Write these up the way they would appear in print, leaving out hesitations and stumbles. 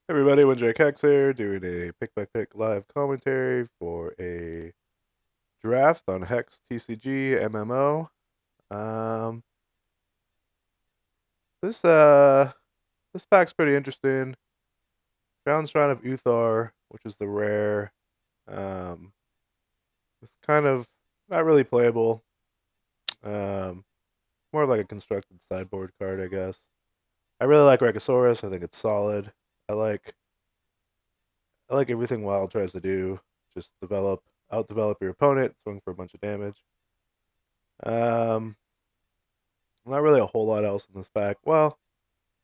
Hey everybody, WindDrakeHex here, doing a pick-by-pick live commentary for a draft on Hex TCG MMO. Um, this uh, this pack's pretty interesting. Crown Shrine of Uthar, which is the rare. Um, it's kind of not really playable. Um, More like a constructed sideboard card, I guess. I really like Regisaurus. I think it's solid. I like I like everything Wild tries to do. Just outdevelop your opponent, swing for a bunch of damage. Um, Not really a whole lot else in this pack. Well,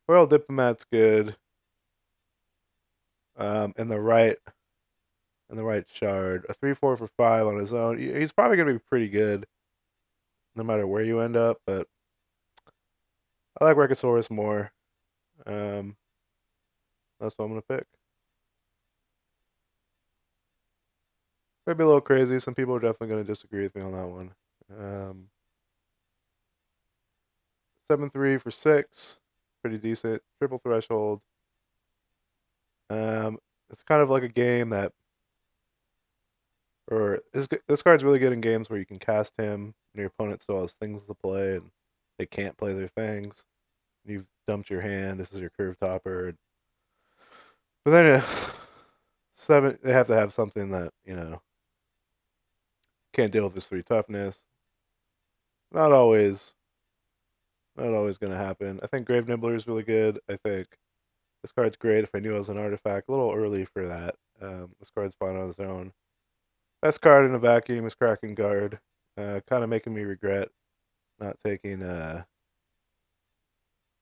Royal Diplomat's good. In the right shard, a 3/4 for 5 on his own. He's probably gonna be pretty good, no matter where you end up. But I like Regisaurus more. Um, that's what I'm gonna pick. Maybe a little crazy. Some people are definitely gonna disagree with me on that one. 7/3 for 6, pretty decent. Triple threshold. It's kind of like a game that or this card's really good in games where you can cast him and your opponent still has things to play and they can't play their things. You've dumped your hand. This is your curve topper. But then they have to have something that can't deal with this 3 toughness. Not always, not always gonna happen. I think Grave Nibbler is really good. I think this card's great if I knew it was an artifact. A little early for that. This card's fine on its own. Best card in a vacuum is Kraken Guard. Kind of making me regret not taking the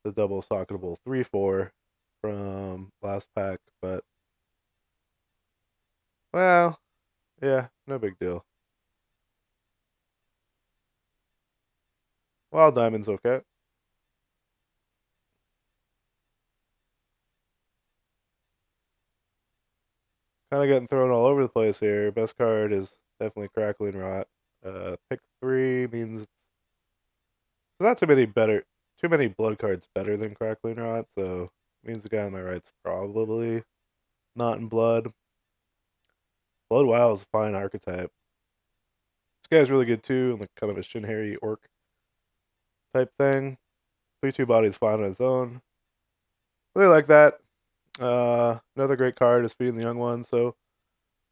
double socketable 3/4 from last pack, but well, yeah, no big deal. Wild Diamond's okay. Kind of getting thrown all over the place here. Best card is definitely Crackling Rot. Pick 3 means not too many blood cards better than Crackling Rot, so means the guy on my right's probably not in blood. Blood Wow is a fine archetype. This guy's really good too, like kind of a Shinhari orc type thing. 3/2 body's fine on its own. Really like that. Another great card is Feeding the Young Ones. So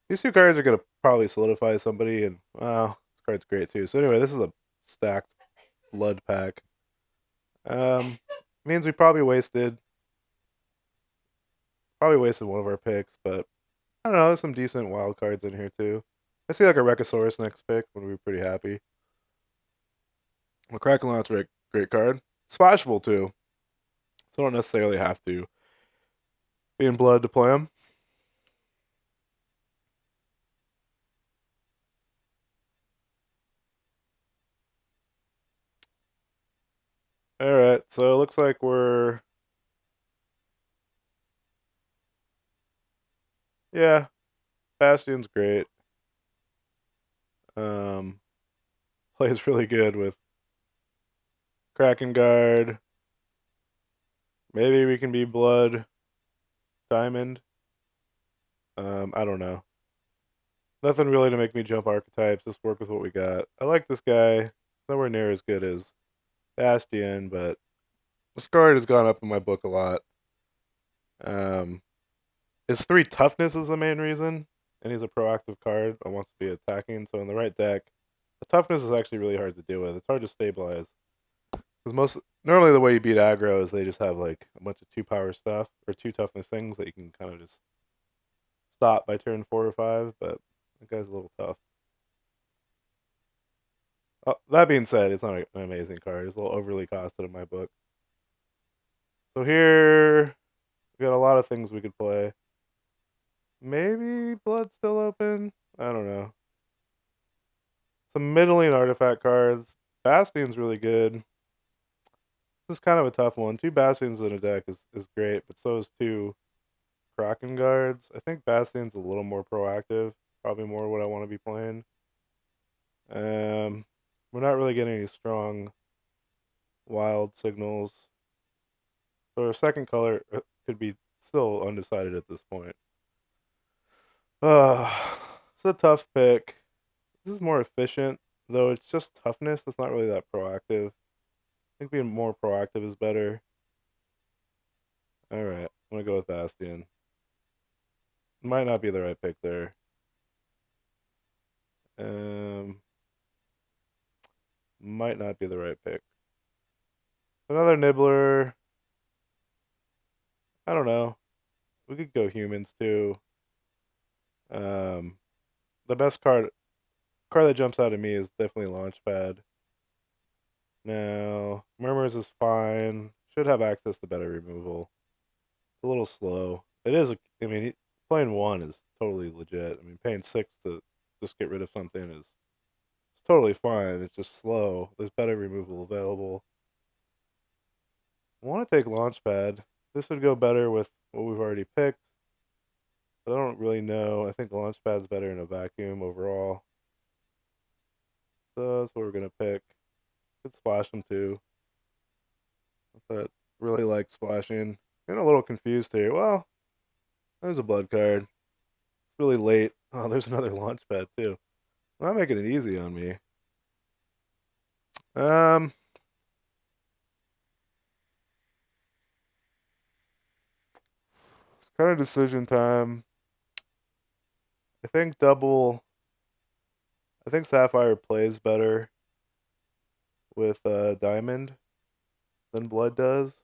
these 2 cards are gonna probably solidify somebody, and wow, this card's great too. So anyway, this is a stacked blood pack. Means we probably wasted one of our picks, but I don't know. There's some decent wild cards in here too. I see like a Rekisaurus next pick. Would be pretty happy. McCrackalon's a great card. Splashable too. So don't necessarily have to be in blood to play him. All right, so it looks like yeah, Bastion's great. Um, Plays really good with Kraken Guard. Maybe we can be Blood Diamond. I don't know. Nothing really to make me jump archetypes. Just work with what we got. I like this guy. Nowhere near as good as Bastion, but this card has gone up in my book a lot. Um, his 3 toughness is the main reason, and he's a proactive card that wants to be attacking. So in the right deck, the toughness is actually really hard to deal with. It's hard to stabilize because normally the way you beat aggro is they just have like a bunch of 2 power stuff or 2 toughness things that you can kind of just stop by turn 4 or 5. But that guy's a little tough. That being said, it's not an amazing card. It's a little overly costed in my book. So here we got a lot of things we could play. Maybe Blood's still open. I don't know. Some middling artifact cards. Bastion's really good. This is kind of a tough one. 2 Bastions in a deck is great, but so is 2 Kraken guards. I think Bastion's a little more proactive. Probably more what I want to be playing. Um, we're not really getting any strong wild signals. So our second color could be Still undecided at this point. It's a tough pick. This is more efficient, though it's just toughness. It's not really that proactive. I think being more proactive is better. All right, I'm gonna go with Bastion. Might not be the right pick there. Um, might not be the right pick. Another Nibbler. I don't know. We could go humans too. Um, the best card that jumps out at me is definitely Launchpad. Now, Murmurs is fine. Should have access to better removal. It's a little slow. It is. I mean, playing one is totally legit. I mean, paying 6 to just get rid of something is it's totally fine. It's just slow. There's better removal available. I want to take Launchpad. This would go better with what we've already picked, but I don't really know. I think Launchpad's better in a vacuum overall. So that's what we're gonna pick. Could splash them too. But really like splashing. Getting a little confused here. Well, there's a blood card. It's really late. Oh, there's another Launchpad too. Not making it easy on me. Um, it's kind of decision time. I think double. I think Sapphire plays better with Diamond than Blood does,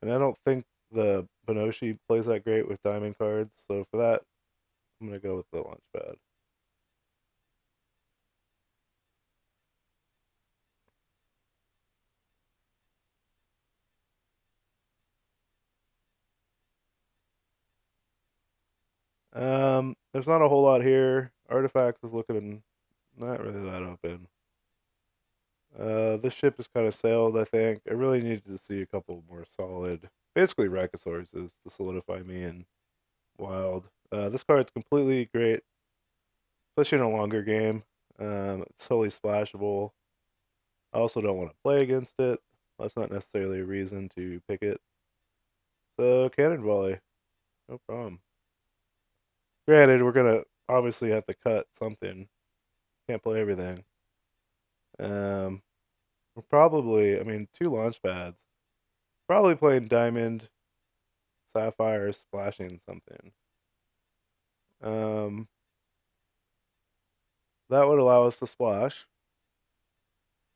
and I don't think the Benoshi plays that great with Diamond cards. So for that, I'm gonna go with the Launchpad. There's not a whole lot here. Artifacts is looking not really that open. This ship is kind of sailed, I think. I really needed to see a couple more solid, basically Rakosaurus to solidify me in Wild. This card's completely great, especially in a longer game. It's totally splashable. I also don't want to play against it. That's not necessarily a reason to pick it. So, Cannon Volley, no problem. Granted, we're gonna obviously have to cut something. Can't play everything. Um, we're probably, I mean, 2 launch pads. Probably playing Diamond, Sapphire, splashing something. Um, that would allow us to splash,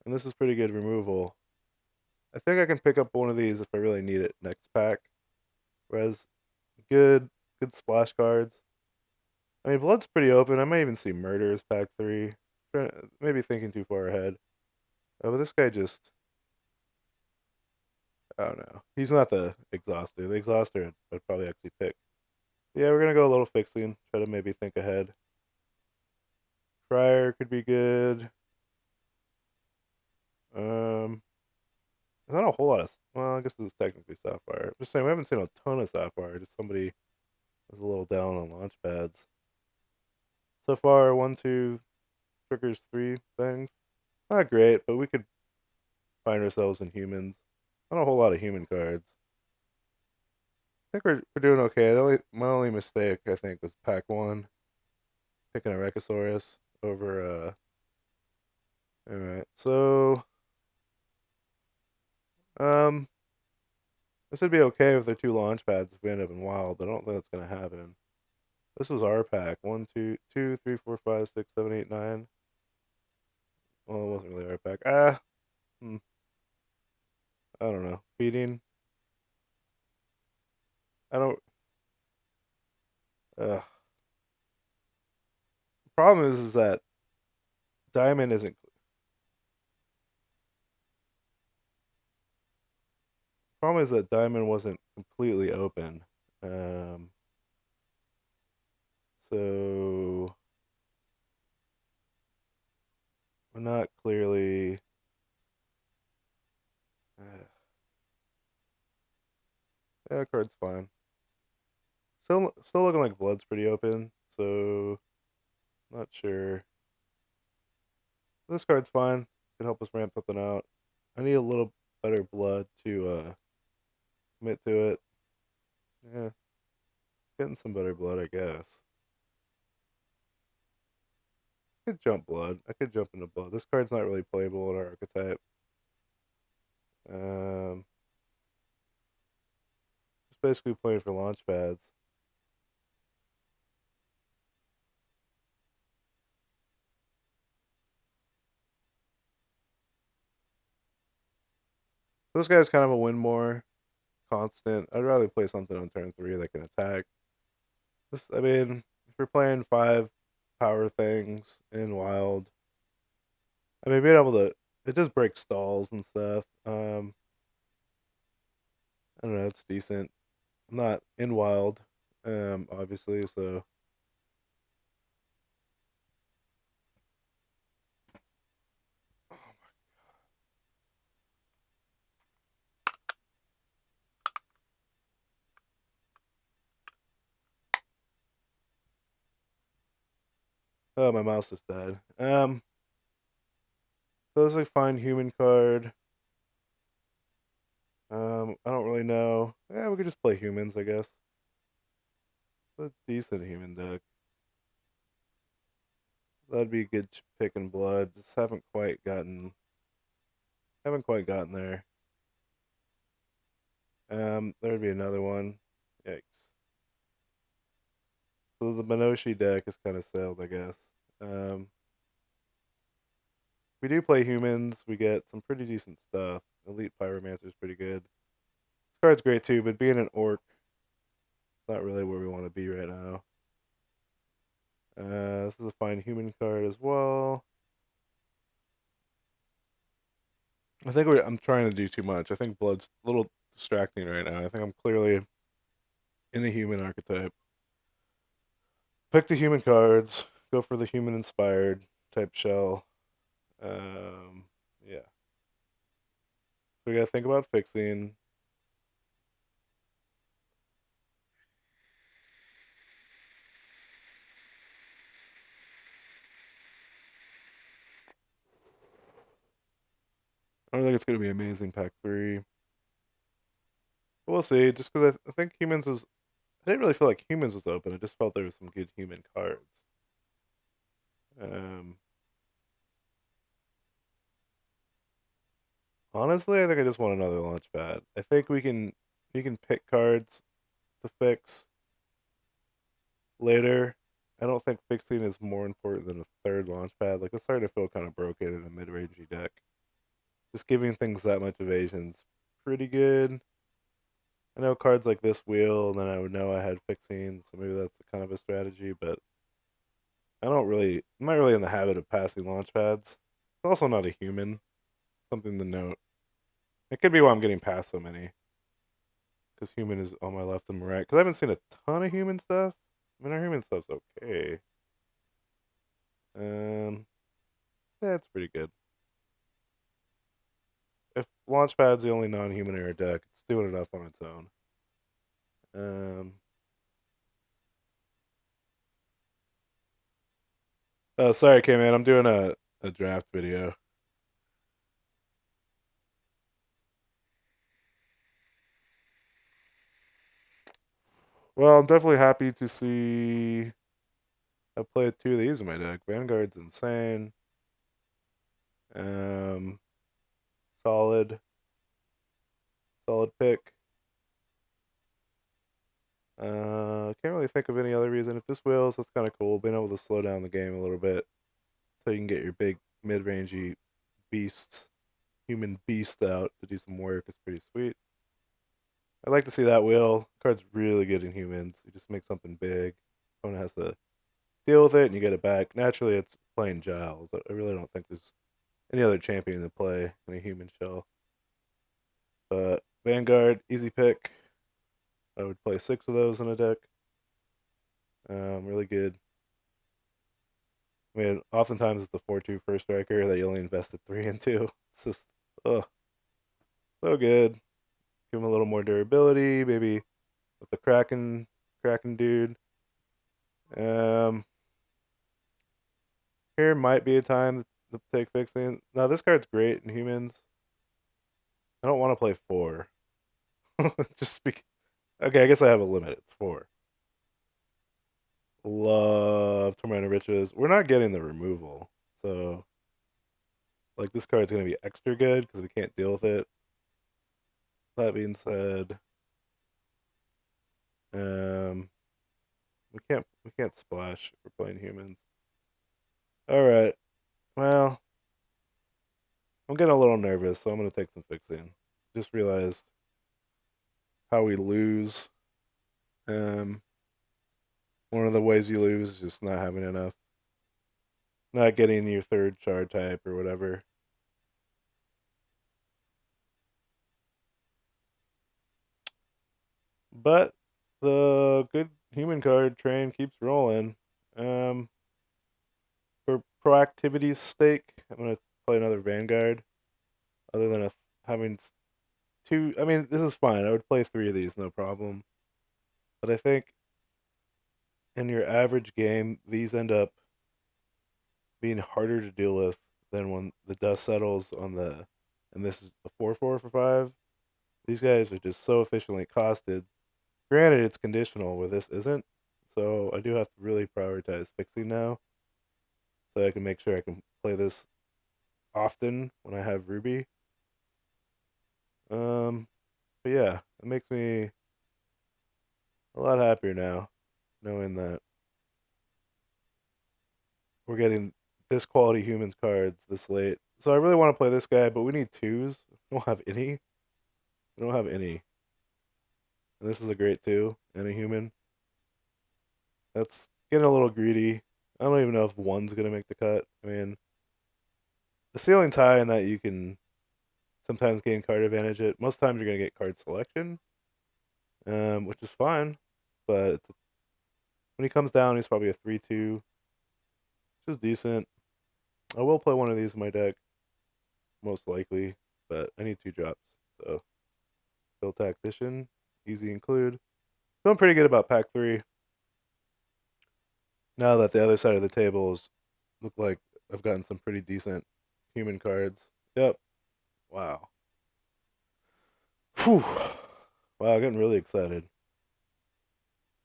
and this is pretty good removal. I think I can pick up one of these if I really need it next pack. Whereas good, good splash cards. I mean, Blood's pretty open. I might even see Murders pack 3. Maybe thinking too far ahead. But this guy just, I don't know. He's not the Exhauster. The Exhauster I'd probably actually pick. Yeah, we're gonna go a little fixing. Try to maybe think ahead. Crier could be good. Um, there's not a whole lot of. Well, I guess this is technically Sapphire. Just saying, we haven't seen a ton of Sapphire. Just somebody is a little down on launch pads. So far, 1, 2 triggers 3 things. Not great, but we could find ourselves in humans. Not a whole lot of human cards. I think we're doing okay. My only mistake, I think, was pack 1. Picking a Rekosaurus over. Alright, so. Um, this would be okay with their 2 launch pads if we end up in Wild, but I don't think that's going to happen. This was our pack. 1, 2, 2, 3, 4, 5, 6, 7, 8, 9. Well, it wasn't really our pack. Hmm, I don't know. Feeding. I don't. The problem is that Diamond isn't. Problem is that Diamond wasn't completely open. Um, so we're not clearly. Uh, yeah, card's fine. Still looking like Blood's pretty open. So not sure. This card's fine. Can help us ramp something out. I need a little better Blood to commit to it. Yeah, getting some better blood, I guess. I could jump blood. I could jump into blood. This card's not really playable in our archetype. Um, just basically playing for launch pads. So this guy's kind of a win more constant. I'd rather play something on turn 3 that can attack. Just, I mean, if you're playing 5 power things in wild, I mean, being able to, it just breaks stalls and stuff. I don't know, it's decent. I'm not in wild, obviously, so. Oh, my mouse just died. So this is a fine human card. I don't really know. Yeah, we could just play humans, I guess. A decent human deck. That'd be a good pick in blood. Just haven't quite gotten there. There'd be another one. Yikes. So the Minoshi deck is kind of sailed, I guess. Um, we do play humans. We get some pretty decent stuff. Elite Pyromancer is pretty good. This card's great too, but being an orc, not really where we want to be right now. This is a fine human card as well. I'm trying to do too much. I think blood's a little distracting right now. I think I'm clearly in a human archetype. Pick the human cards. Go for the human inspired type shell. Um, yeah. So we gotta think about fixing. I don't think it's gonna be amazing pack 3. But we'll see. Just because I think humans was. I didn't really feel like humans was open. I just felt there was some good human cards. Um, Honestly, I think I just want another launch pad. I think we can pick cards to fix later. I don't think fixing is more important than a third launch pad. Like, it's starting to feel kind of broken in a mid-rangey deck. Just giving things that much evasion's pretty good. I know cards like this wheel, and then I would know I had fixing, so maybe that's kind of a strategy. But I'm not really in the habit of passing launch pads. It's also not a human. Something to note. It could be why I'm getting past so many, because human is on my left and my right. Because I haven't seen a ton of human stuff. I mean, our human stuff's okay. Um, yeah, it's pretty good. If Launchpad's the only non-human in our deck, it's doing enough on its own. Um, oh, sorry, K man, I'm doing a draft video. Well, I'm definitely happy to see I played 2 of these in my deck. Vanguard's insane. Um, solid, solid pick. Can't really think of any other reason. If this wheels, that's kind of cool. Being able to slow down the game a little bit so you can get your big mid-rangey beasts, human beast out to do some work is pretty sweet. I'd like to see that wheel. Card's really good in humans. You just make something big. Opponent has to deal with it, and you get it back. Naturally, it's playing Giles. I really don't think there's any other champion to play in a human shell. But Vanguard, easy pick. I would play 6 of those in a deck. Really good. I mean, oftentimes it's the 4-2 first striker that you only invested 3 into. It's just, oh, so good. Give him a little more durability, maybe with the Kraken dude. Um, Here might be a time to take fixing. Now this card's great in humans. I don't want to play 4. just because Okay, I guess I have a limit. It's 4. Love Tormented Riches. We're not getting the removal, so like this card's gonna be extra good because we can't deal with it. That being said, um, we can't splash if we're playing humans. All right. Well, I'm getting a little nervous, so I'm gonna take some fixing. Just realized how we lose. Um, One of the ways you lose is just not having enough, not getting your third shard type or whatever. But the good human card train keeps rolling. Um, for proactivity's sake, I'm gonna play another Vanguard. Other than having two, I mean, this is fine. I would play 3 of these, no problem. But I think in your average game, these end up being harder to deal with than when the dust settles on the. And this is a 4/4 for 5. These guys are just so efficiently costed. Granted, it's conditional where this isn't, so I do have to really prioritize fixing now, so I can make sure I can play this often when I have Ruby. Um, but yeah, it makes me a lot happier now, knowing that we're getting this quality humans cards this late. So I really want to play this guy, but we need twos. We don't have any. We don't have any. And this is a great two and a human. That's getting a little greedy. I don't even know if one's gonna make the cut. I mean, the ceiling's high in that you can sometimes gain card advantage. It most times you're gonna get card selection, which is fine. But when he comes down, he's probably a 3/2, which is decent. I will play one of these in my deck, most likely, but I need 2 drops. So, Bill Tactician, easy include. Feeling pretty good about pack 3. Now that the other side of the tables look like I've gotten some pretty decent human cards. Yep. Wow. Whew. Wow, getting really excited.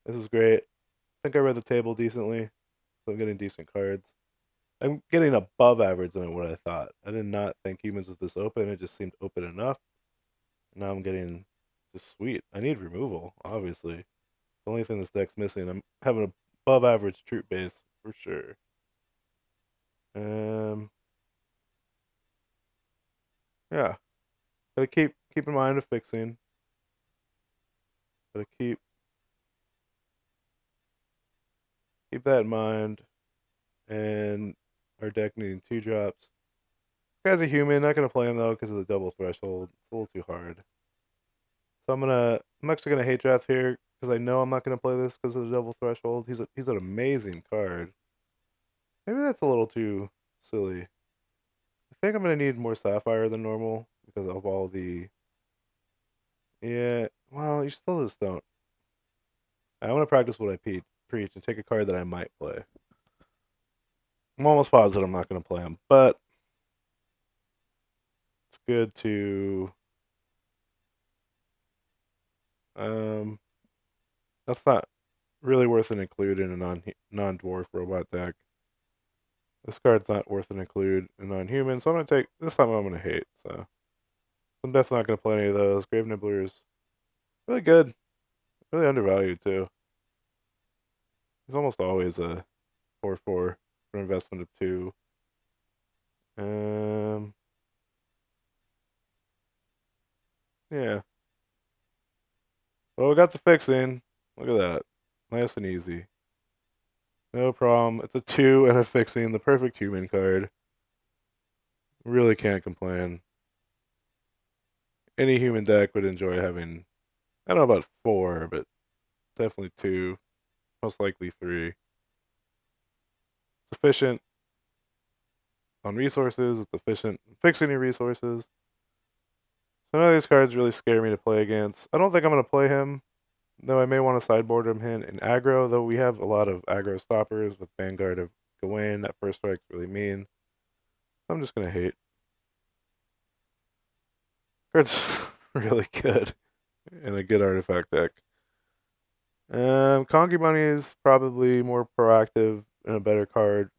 This is great. I think I read the table decently, so I'm getting decent cards. I'm getting above average than what I thought. I did not think humans was this open. It just seemed open enough. Now I'm getting just sweet. I need removal, obviously. It's the only thing this deck's missing. I'm having a above average troop base for sure. Um, yeah. Gotta keep in mind of fixing. Gotta keep that in mind. And our deck needing 2 drops. This guy's a human. Not gonna play him though because of the double threshold. It's a little too hard. So I'm actually gonna hate draft here because I know I'm not gonna play this because of the double threshold. He's an amazing card. Maybe that's a little too silly. I think I'm gonna need more sapphire than normal because of all the. Yeah, well, you still just don't. I want to practice what I preach and take a card that I might play. I'm almost positive I'm not gonna play him, but it's good to. Um, that's not really worth an include in a non dwarf robot deck. This card's not worth an include in non-human, so I'm gonna take this time. I'm gonna hate. So I'm definitely not gonna play any of those. Grave Nibblers, really good, really undervalued too. He's almost always a 4/4 for an investment of 2. Um, yeah. Well, we got the fixing. Look at that, nice and easy. No problem. It's a 2 and a fixing, the perfect human card. Really can't complain. Any human deck would enjoy having. I don't know about 4, but definitely 2. Most likely 3. It's efficient on resources. It's efficient in fixing your resources. So none of these cards really scare me to play against. I don't think I'm going to play him, though I may want to sideboard him in aggro, though we have a lot of aggro stoppers with Vanguard of Gawain. That first strike's really mean. I'm just going to hate. Card's really good in a good artifact deck. Conky Bunny is probably more proactive and a better card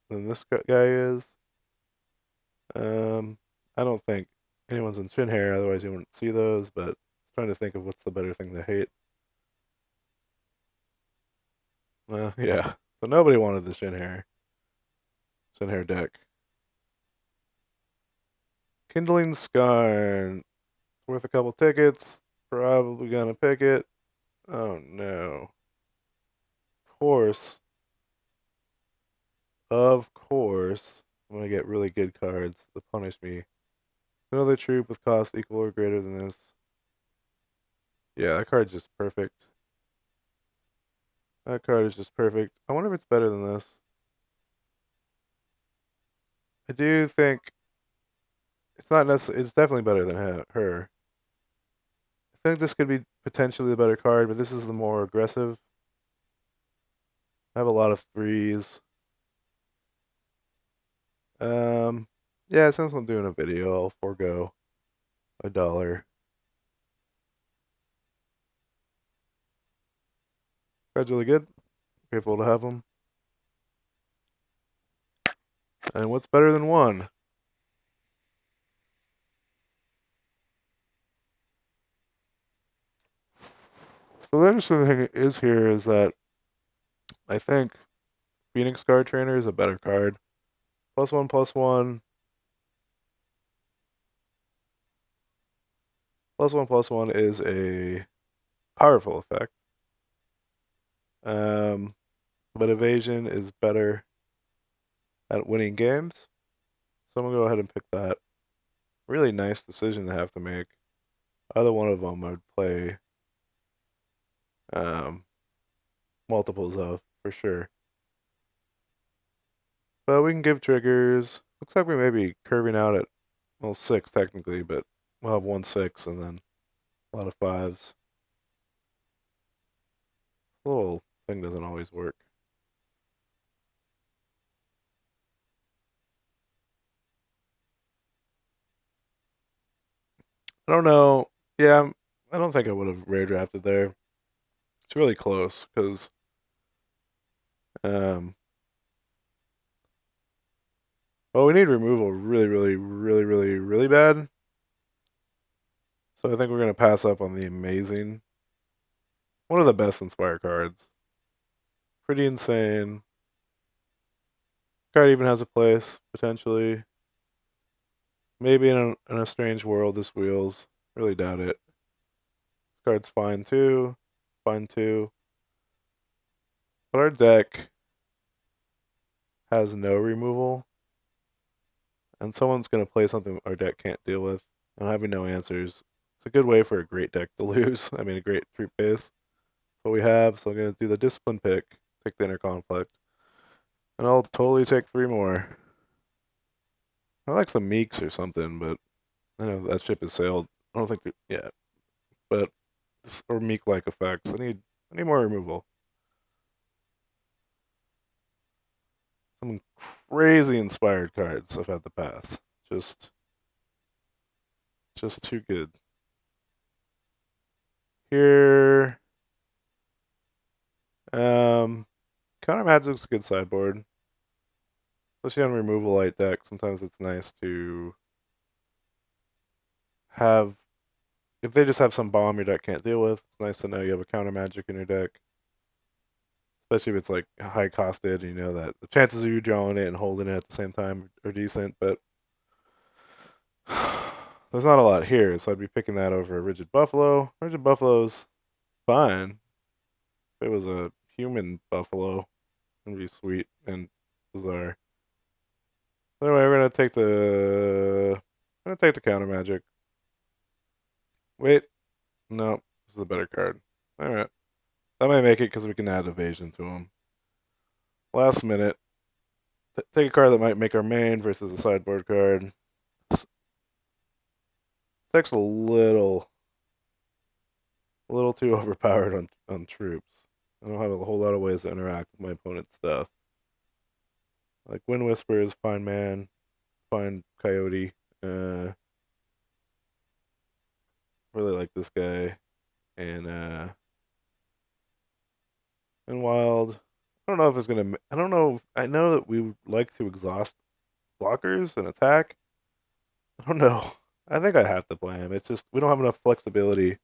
than this guy is. Um, I don't think anyone's in Shin Hair, otherwise you wouldn't see those, but trying to think of what's the better thing to hate. Yeah. So nobody wanted the Shin Hair deck. Kindling Scarn. Worth a couple tickets. Probably gonna pick it. Oh no. Of course. Of course. I'm gonna get really good cards to punish me. Another troop with cost equal or greater than this. Yeah, that card's just perfect. That card is just perfect. I wonder if it's better than this. I do think it's not necessarily. It's definitely better than her. I think this could be potentially the better card, but this is the more aggressive. I have a lot of threes. Um, yeah, since I'm doing a video, I'll forego $1. Card's really good. Grateful to have them. And what's better than one? So the interesting thing is here is that I think Phoenix Guard Trainer is a better card. +1, +1. +1, +1 is a powerful effect. Um, but evasion is better at winning games. So I'm gonna go ahead and pick that. Really nice decision to have to make. Either one of them I'd play um, multiples of for sure. But we can give triggers. Looks like we may be curving out at, well, 6 technically, but we'll have 1 6 and then a lot of 5s. The little thing doesn't always work. I don't know. Yeah, I don't think I would have rare drafted there. It's really close because um, well, we need removal really, really, really, really, really bad. So I think we're gonna pass up on the amazing, one of the best Inspire cards. Pretty insane. Card even has a place potentially. Maybe in a strange world, this wheels. Really doubt it. This card's fine too. Fine too. But our deck has no removal, and someone's gonna play something our deck can't deal with, and having no answers. It's a good way for a great deck to lose. I mean, a great troop base. What we have, so I'm gonna do the discipline pick, take the inner conflict, and I'll totally take 3 more. I like some Meeks or something, but I know that ship has sailed. I don't think, yeah, but or Meek-like effects. I need more removal. Some crazy inspired cards I've had to pass. Just, just too good. Here, um, Counter Magic's a good sideboard, especially on removal light deck. Sometimes it's nice to have, if they just have some bomb your deck can't deal with. It's nice to know you have a Counter Magic in your deck, especially if it's like high costed and you know that the chances of you drawing it and holding it at the same time are decent. But there's not a lot here, so I'd be picking that over a Rigid Buffalo. Rigid Buffalo's fine. If it was a human buffalo, it'd be sweet and bizarre. Anyway, we're gonna take the counter magic. Wait, no, this is a better card. All right, that might make it because we can add evasion to him. Last minute, take a card that might make our main versus a sideboard card. It's a little too overpowered on troops. I don't have a whole lot of ways to interact with my opponent's stuff. Like Wind Whisper is fine man, fine coyote. Really like this guy. And And Wild, I don't know if it's gonna. I don't know. I know that we would like to exhaust blockers and attack. I don't know. I think I have to play him. It's just we don't have enough flexibility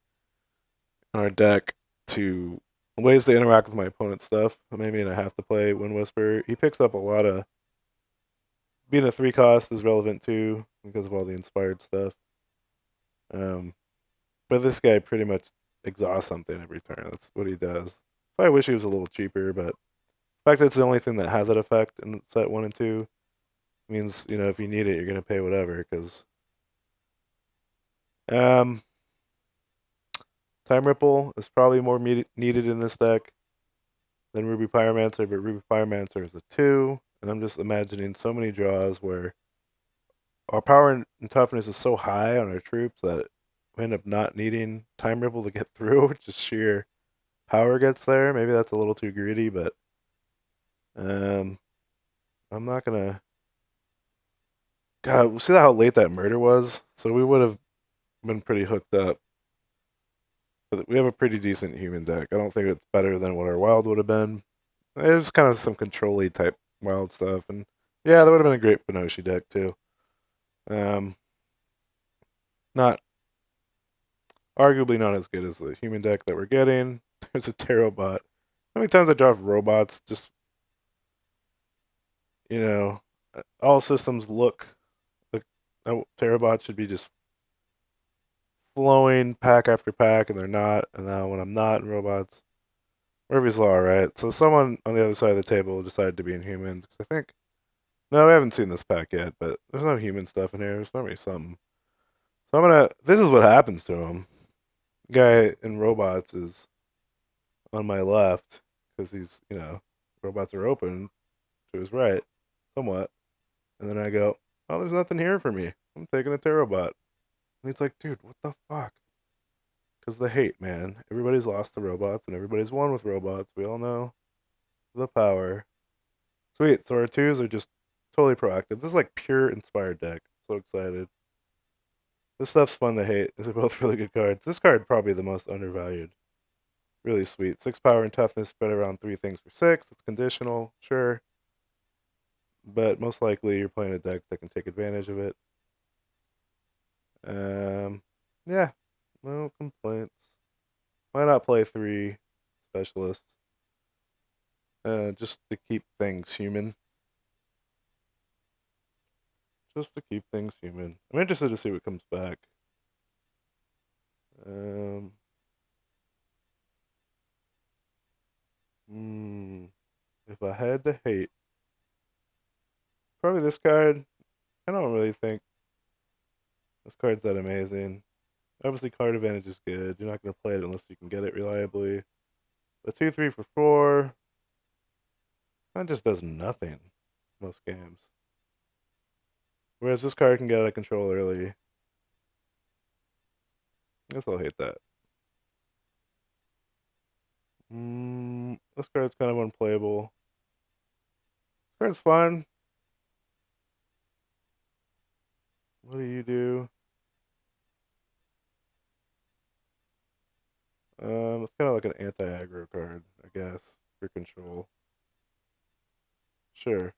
in our deck to ways to interact with my opponent's stuff. Maybe I have to play Wind Whisper. He picks up a lot of being a 3 cost is relevant too because of all the inspired stuff. Um, but this guy pretty much exhausts something every turn. That's what he does. I wish he was a little cheaper, but the fact that it's the only thing that has that effect in set 1 and 2 means if you need it, you're gonna pay whatever. Because um, Time Ripple is probably more needed in this deck than Ruby Pyromancer, but Ruby Pyromancer is a 2, and I'm just imagining so many draws where our power and toughness is so high on our troops that we end up not needing Time Ripple to get through. Just sheer power gets there. Maybe that's a little too greedy, but um, I'm not gonna. God, see how late that murder was? So we would have been pretty hooked up. But we have a pretty decent human deck. I don't think it's better than what our wild would have been. It was kind of some control-y type wild stuff, and yeah, that would have been a great Benoshi deck too. Um, not arguably not as good as the human deck that we're getting. There's a Tarot bot. How many times I draw robots? Just all systems look like a Tarot bot should be just flowing pack after pack, and they're not. And now when I'm not in robots, Murphy's Law, right? So someone on the other side of the table decided to be in humans. I think no, we haven't seen this pack yet, but there's no human stuff in here. There's normally something. So I'm gonna. This is what happens to him. Guy in robots is on my left because robots are open to his right, somewhat. And then I go, oh, there's nothing here for me. I'm taking the Tarot bot. And he's like, dude, what the fuck? Because the hate, man. Everybody's lost to robots and everybody's won with robots. We all know the power. Sweet. So our twos are just totally proactive. This is like pure inspired deck. So excited. This stuff's fun to hate. These are both really good cards. This card probably the most undervalued. Really sweet. 6 power and toughness spread around 3 things for 6. It's conditional, sure. But most likely you're playing a deck that can take advantage of it. Yeah, no complaints. Why not play 3 specialists? Just to keep things human. Just to keep things human. I'm interested to see what comes back. Um, if I had to hate, probably this card. I don't really think this card's that amazing. Obviously, card advantage is good. You're not going to play it unless you can get it reliably. The 2, 3 for 4, that just does nothing most games. Whereas this card can get out of control early. I guess I'll hate that. This card's kind of unplayable. This card's fun. What do you do? It's kind of like an anti-aggro card, I guess, for control. Sure.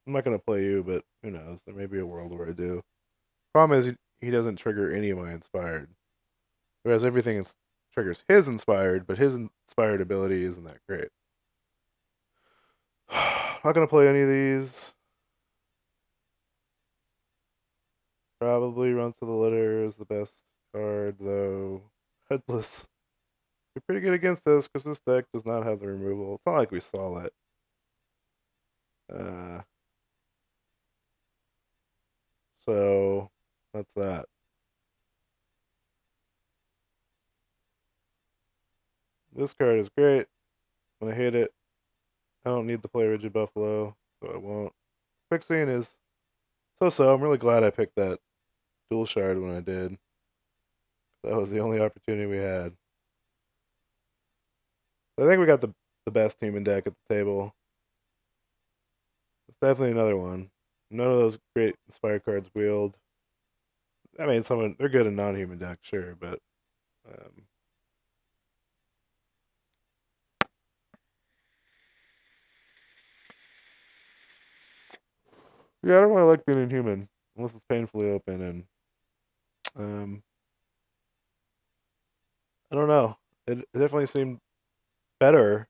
I'm not gonna play you, but who knows? There may be a world where I do. Problem is, he doesn't trigger any of my inspired, whereas everything triggers his inspired, but his inspired ability isn't that great. Not gonna play any of these. Probably Run to the Litter is the best card, though. Headless. You're pretty good against this because this deck does not have the removal. It's not like we saw it. Uh, so that's that. This card is great. I hate it. I don't need to play Rigid Buffalo, so I won't. Quicksand is so. I'm really glad I picked that dual shard when I did. That was the only opportunity we had. I think we got the best human deck at the table. It's definitely another one. None of those great inspired cards wheeled. I mean, they're good in non-human decks, sure, but um, Yeah, I don't really like being inhuman unless it's painfully open, and um, I don't know. It definitely seemed better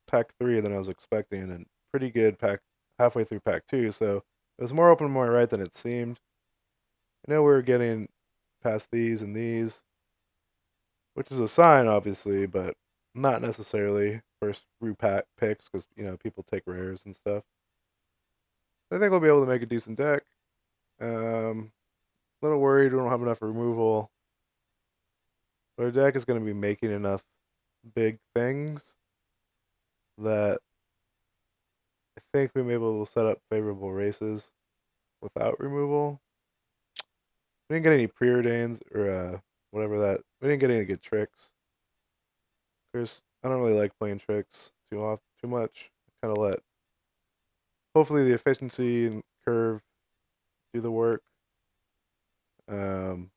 pack 3 than I was expecting, and pretty good pack halfway through pack 2. So it was more open to my right than it seemed. I know we were getting past these and these, which is a sign, obviously, but not necessarily first through pack picks because people take rares and stuff. I think we'll be able to make a decent deck. A little worried we don't have enough removal, but our deck is going to be making enough big things that I think we may be able to set up favorable races without removal. We didn't get any preordains or whatever that. We didn't get any good tricks. Of course, I don't really like playing tricks too much. Kind of let hopefully the efficiency and curve do the work. Um,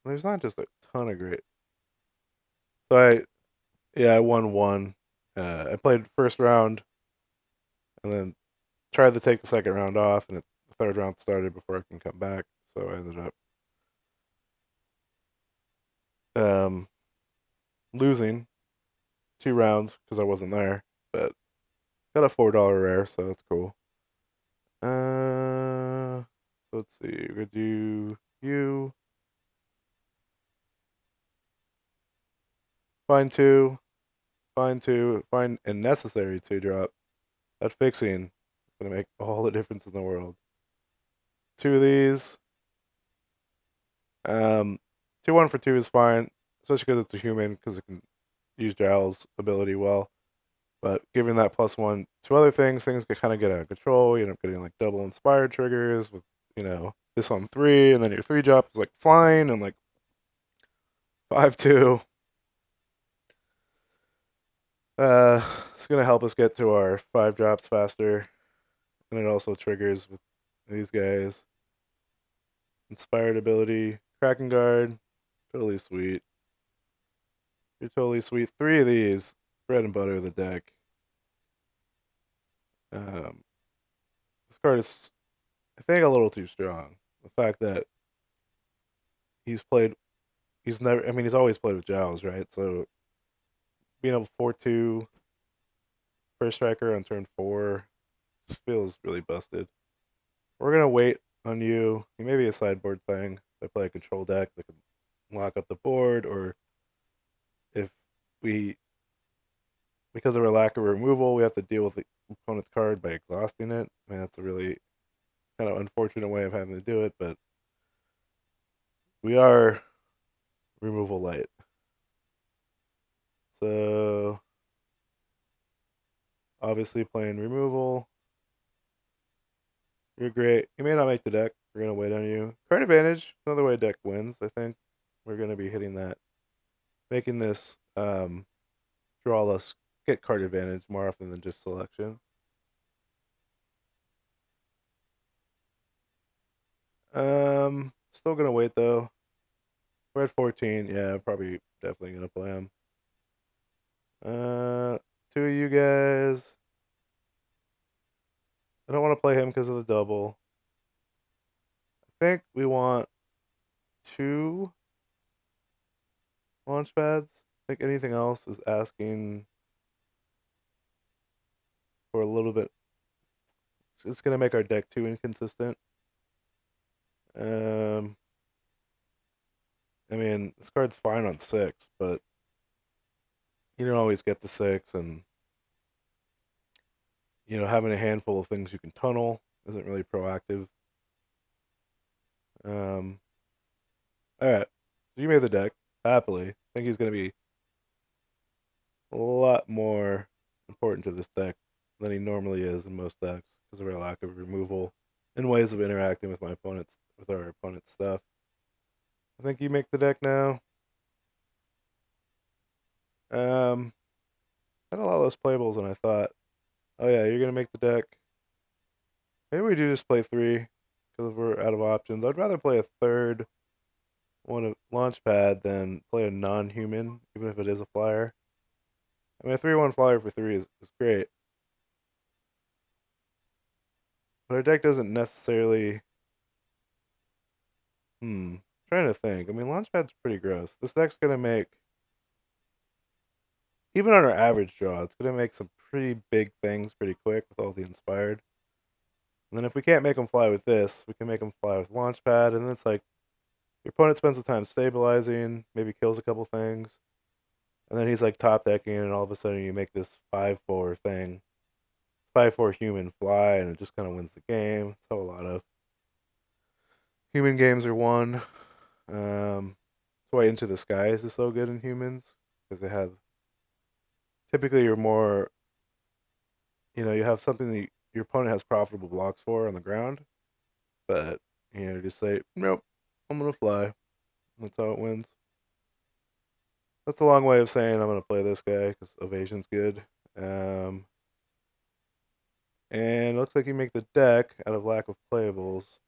there's not just a ton of great. So I won one. I played first round and then tried to take the second round off, and the third round started before I can come back. So I ended up um, losing 2 rounds because I wasn't there, but got a $4 rare, so that's cool. So let's see. We're gonna do you find two, find two, find a necessary 2 drop. That fixing is gonna make all the difference in the world. 2 of these. Um, 2 1 for 2 is fine, especially because it's a human because it can use Giles' ability well. But giving that +1 to other things can kind of get out of control. You end up getting like double inspired triggers with this on 3, and then your 3 drop is like flying and like 5/2. It's gonna help us get to our 5 drops faster, and it also triggers with these guys. Inspired ability, Kraken Guard, totally sweet. You're totally sweet. 3 of these, bread and butter of the deck. Um, this card is, I think, a little too strong. The fact that he's played, he's never, I mean, he's always played with Giles, right? So being able to 4/2 first striker on turn 4 just feels really busted. We're gonna wait on you. It may be a sideboard thing. If I play a control deck that can lock up the board, or if we, because of our lack of removal, we have to deal with the opponent's card by exhausting it. I mean, that's a really kind of unfortunate way of having to do it, but we are removal light. So obviously playing removal. You're great. You may not make the deck. We're gonna wait on you. Card advantage. Another way deck wins. I think we're gonna be hitting that, making this draw us get card advantage more often than just selection. Still gonna wait though. We're at 14. Yeah, probably definitely gonna play him. Uh, 2 of you guys. I don't want to play him because of the double. I think we want 2 launch pads. I think anything else is asking for a little bit. It's gonna make our deck too inconsistent. Um, I mean, this card's fine on 6, but you don't always get the 6, and having a handful of things you can tunnel isn't really proactive. Um, all right, so you made the deck happily. I think he's gonna be a lot more important to this deck than he normally is in most decks because of our lack of removal and ways of interacting with our opponent's stuff. I think you make the deck now. Had a lot less playables than I thought. Oh yeah, you're gonna make the deck. Maybe we do just play 3 because we're out of options. I'd rather play a third one of Launchpad than play a non-human, even if it is a flyer. I mean, a 3/1 flyer for 3 is great. But our deck doesn't necessarily. Trying to think. I mean, Launchpad's pretty gross. This deck's gonna make, even on our average draw, it's gonna make some pretty big things pretty quick with all the inspired. And then if we can't make them fly with this, we can make them fly with Launchpad, and it's like your opponent spends the time stabilizing, maybe kills a couple things, and then he's like top decking, and all of a sudden you make this 5/4 thing, 5/4 human fly, and it just kind of wins the game. That's how a lot of human games are won. That's why Into the Skies is so good in humans, because they have, typically you're more, you have something that your opponent has profitable blocks for on the ground, but just say nope, I'm gonna fly. That's how it wins. That's a long way of saying I'm gonna play this guy because evasion's good. Um, and it looks like you make the deck out of lack of playables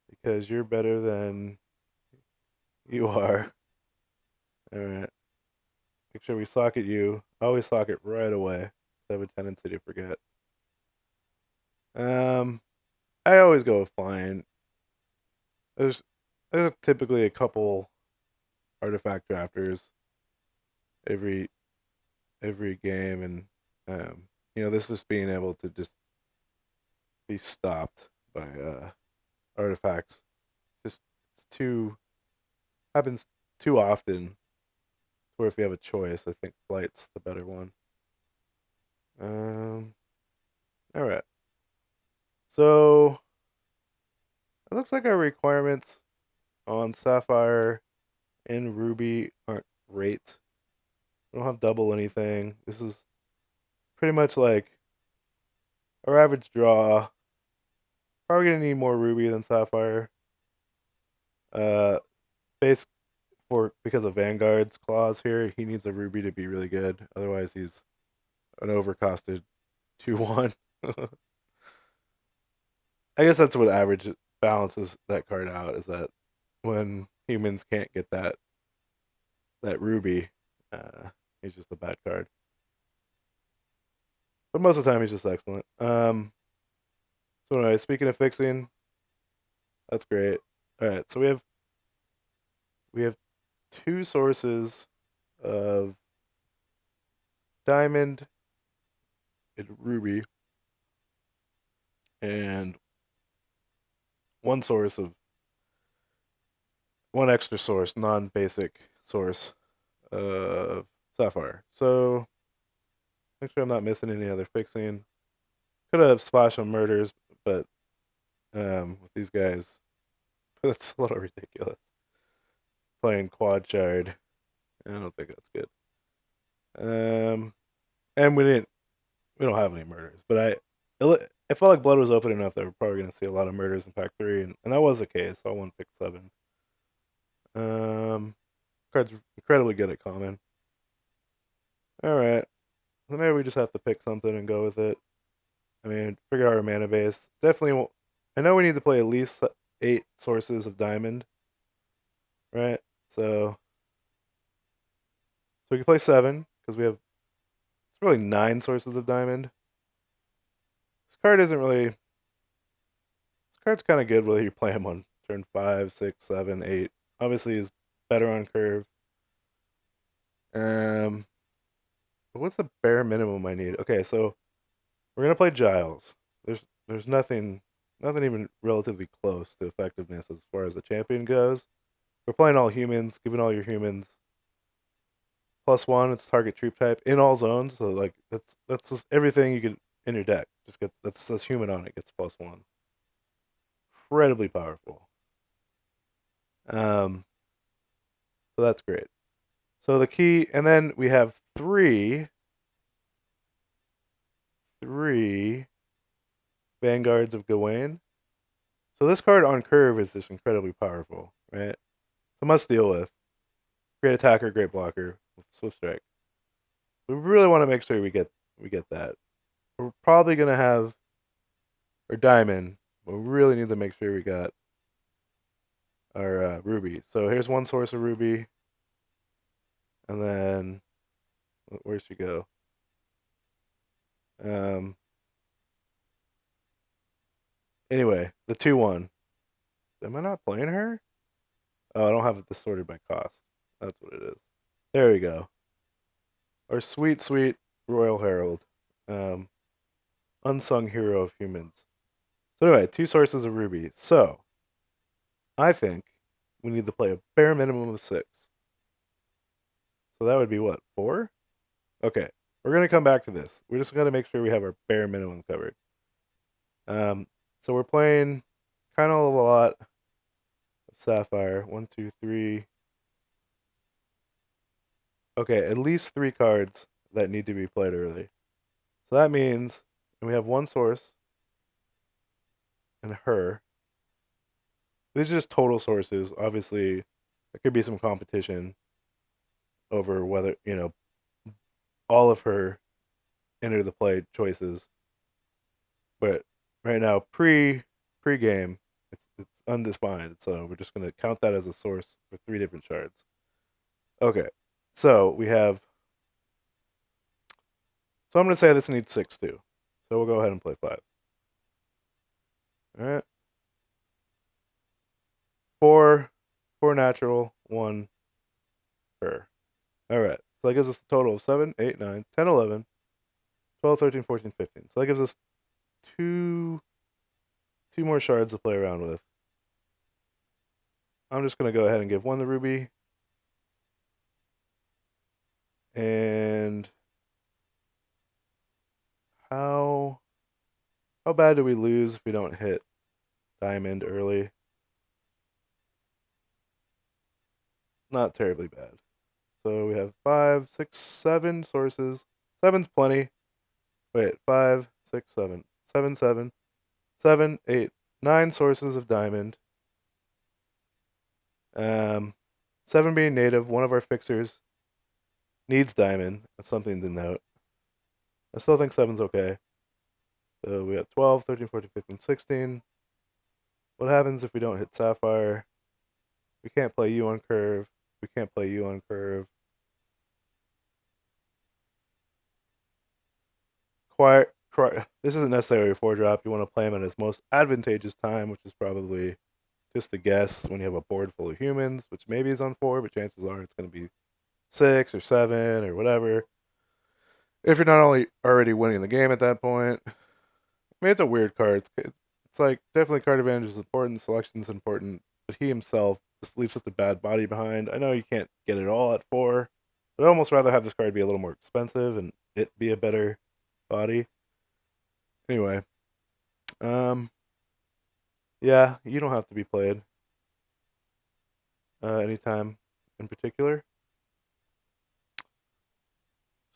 because you're better than you are. All right, make sure we socket you. Always socket right away. I have a tendency to forget. Um, I always go with flying. There's there's typically a couple artifact drafters every every game, and this is being able to just be stopped by artifacts. Just it's too happens too often. Or if you have a choice, I think flight's the better one. Um, all right. So it looks like our requirements on Sapphire and Ruby aren't great. We don't have double anything. This is pretty much like our average draw. Probably gonna need more Ruby than Sapphire. Uh, base for because of Vanguard's clause here, he needs a Ruby to be really good. Otherwise, he's an overcosted 2/1. I guess that's what average balances that card out, is that when humans can't get that Ruby, uh, he's just a bad card. But most of the time, he's just excellent. So anyway, speaking of fixing, that's great. All right, so we have two sources of diamond and ruby, and one source of one extra source, non-basic source of sapphire. So make sure I'm not missing any other fixing. Could have splashed on murders, but with these guys, that's a little ridiculous. Playing quad shard, I don't think that's good. And we don't have any murders, but I felt like blood was open enough that we're probably going to see a lot of murders in pack 3, and that was the case. So I won pick 7. Um, Card's incredibly good at common. All right, so maybe we just have to pick something and go with it. I mean, figure out our mana base. Definitely, I know we need to play at least 8 sources of diamond, right? So we can play 7 because we have, it's really 9 sources of diamond. This card isn't really. This card's kind of good whether you play him on turn 5, 6, 7, 8. Obviously, he's better on curve. Um, but what's the bare minimum I need? Okay, so we're gonna play Giles. There's nothing even relatively close to effectiveness as far as the champion goes. We're playing all humans, giving all your humans +1. It's target troop type in all zones. So like that's just everything you can in your deck. Just gets that's human on it gets +1. Incredibly powerful. Um, so that's great. So the key, and then we have three Vanguards of Gawain. So this card on curve is just incredibly powerful, right? It's a must deal with. Great attacker, great blocker with Swift Strike. We really want to make sure we get that. We're probably gonna have our diamond, but we really need to make sure we got our ruby. So here's one source of ruby, and then where should she go? Um, Anyway, the 2/1. Am I not playing her? Oh, I don't have it distorted by cost. That's what it is. There we go. Our sweet, sweet Royal Herald. Um, unsung hero of humans. So anyway, 2 sources of ruby. So I think we need to play a bare minimum of 6. So that would be what, 4? Okay, we're gonna come back to this. We're just gonna make sure we have our bare minimum covered. Um, so we're playing kind of a lot of Sapphire. 1, 2, 3. Okay, at least 3 cards that need to be played early. So that means, and we have 1 source and her. These are just total sources. Obviously, there could be some competition over whether, all of her enter the play choices. But right now, pre-game, it's undefined. So we're just gonna count that as a source for 3 different shards. Okay, so we have. So I'm gonna say this needs 6 too. So we'll go ahead and play 5. All right, 4, 4 natural, 1 her. All right, so that gives us a total of 7, 8, 9, 10, 11, 12, 13, 14, 15. So that gives us two more shards to play around with. I'm just gonna go ahead and give 1 the ruby, and how bad do we lose if we don't hit diamond early? Not terribly bad. So we have 5, 6, 7 sources. 7's plenty. Wait, 5, 6, 7, 7, 7, 7, 8, 9 sources of diamond. 7 being native, one of our fixers needs diamond. That's something to note. I still think 7's okay. So we have 12, 13, 14, 15, 16. What happens if we don't hit Sapphire? We can't play you on curve. We can't play you on curve. Quiet. This isn't necessarily a 4-drop. You want to play him at his most advantageous time, which is probably just a guess when you have a board full of humans, which maybe is on 4, but chances are it's going to be 6 or 7 or whatever. If you're not only already winning the game at that point, I mean, it's a weird card. It's like definitely card advantage is important, selection is important, but he himself just leaves such a bad body behind. I know you can't get it all at 4, but I'd almost rather have this card be a little more expensive and it be a better body. Anyway, um, yeah, you don't have to be played anytime in particular.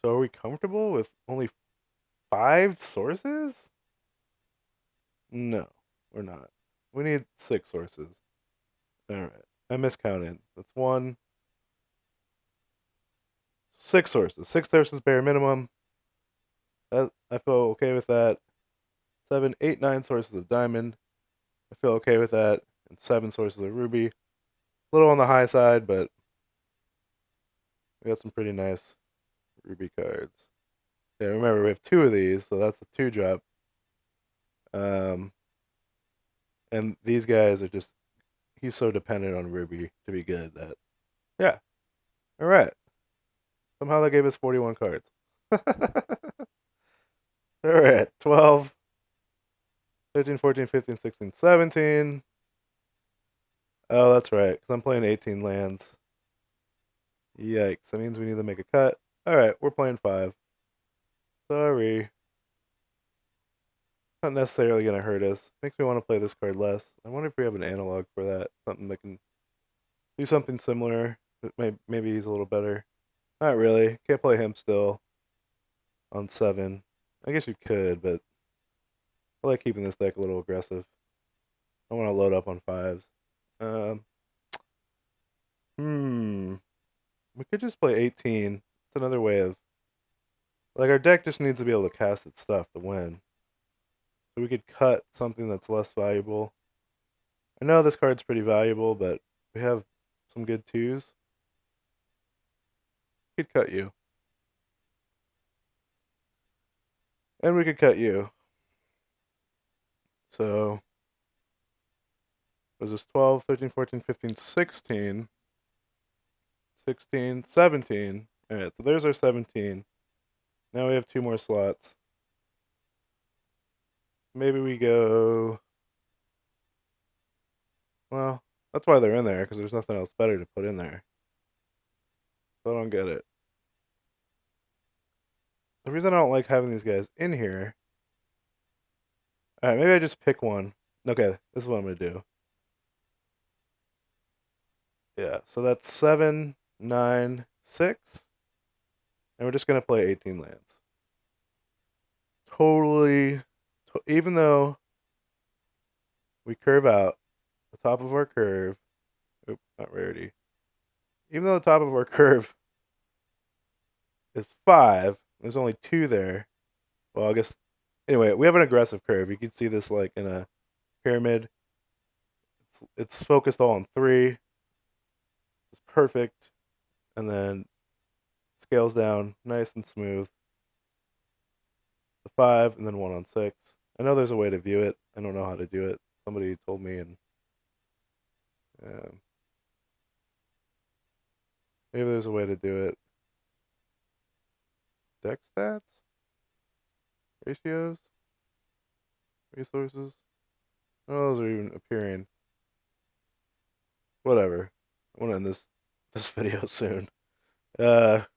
So are we comfortable with only 5 sources? No, we're not. We need 6 sources. All right, I miscounted. That's 1, 6 sources. 6 sources bare minimum. I feel okay with that. 7, 8, 9 sources of diamond. I feel okay with that. And 7 sources of ruby. A little on the high side, but we got some pretty nice ruby cards. Yeah, remember we have 2 of these, so that's a 2-drop. Um, and these guys are just he's so dependent on ruby to be good that yeah. All right. Somehow that gave us 41 cards. All right, 12, 13, 14, 15, 16, 17. Oh, that's right, because I'm playing 18 lands. Yikes, that means we need to make a cut. All right, we're playing 5. Sorry. Not necessarily going to hurt us. Makes me want to play this card less. I wonder if we have an analog for that. Something that can do something similar. But maybe he's a little better. Not really. Can't play him still on 7. I guess you could, but I like keeping this deck a little aggressive. I want to load up on 5s. Um, hmm. We could just play 18. It's another way of. Like, our deck just needs to be able to cast its stuff to win. So we could cut something that's less valuable. I know this card's pretty valuable, but we have some good 2s. We could cut you. And we could cut you. So Was this 12, 13, 14, 15, 16, 16, 17. All right, so there's our 17. Now we have 2 more slots. Maybe we go. Well, that's why they're in there, because there's nothing else better to put in there. So I don't get it. The reason I don't like having these guys in here. All right, maybe I just pick one. Okay, this is what I'm gonna do. Yeah, so that's 7, 9, 6, and we're just gonna play 18 lands. Totally, even though we curve out the top of our curve. Oop, not rarity. Even though the top of our curve is 5, there's only 2 there. Well, I guess anyway, we have an aggressive curve. You can see this like in a pyramid. It's focused all on 3. It's perfect, and then scales down nice and smooth. The 5, and then 1 on 6. I know there's a way to view it. I don't know how to do it. Somebody told me, and um, maybe there's a way to do it. Deck stats, ratios, resources. None of those are even appearing. Whatever. I want to end this video soon. Have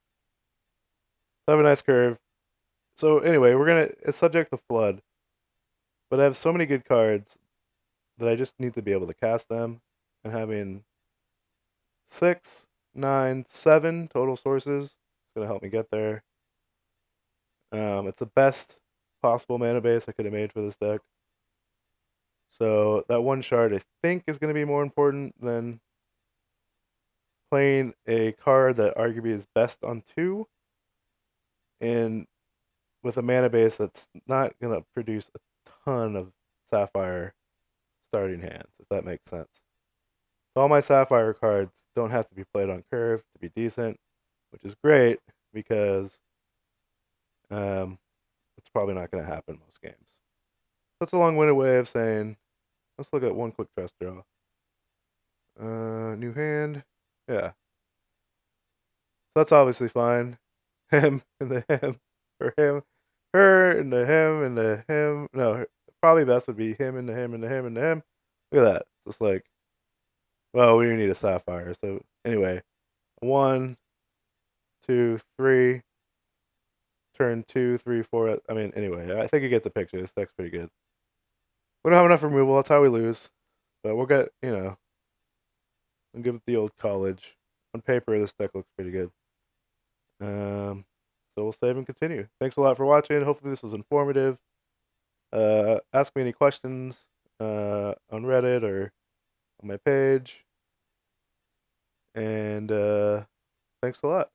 a nice curve. So anyway, it's subject to flood, but I have so many good cards that I just need to be able to cast them, and having 6, 9, 7 total sources is gonna help me get there. It's the best possible mana base I could have made for this deck. So that one shard I think is gonna be more important than playing a card that arguably is best on 2, and with a mana base that's not gonna produce a ton of Sapphire starting hands, if that makes sense. So all my Sapphire cards don't have to be played on curve to be decent, which is great because it's probably not going to happen most games. That's a long-winded way of saying, let's look at one quick trust draw. New hand. Yeah. So that's obviously fine. Him and the him. Or him. Her and the him and the him. No, probably best would be him and the him and the him and the him. Look at that. It's just like, well, we need a Sapphire. So anyway, 1, 2, 3. Turn 2, 3, 4. I mean, anyway, I think you get the picture. This deck's pretty good. We don't have enough removal. That's how we lose. But we'll get, we'll give it the old college. On paper, this deck looks pretty good. So we'll save and continue. Thanks a lot for watching. Hopefully this was informative. Ask me any questions on Reddit or on my page. And thanks a lot.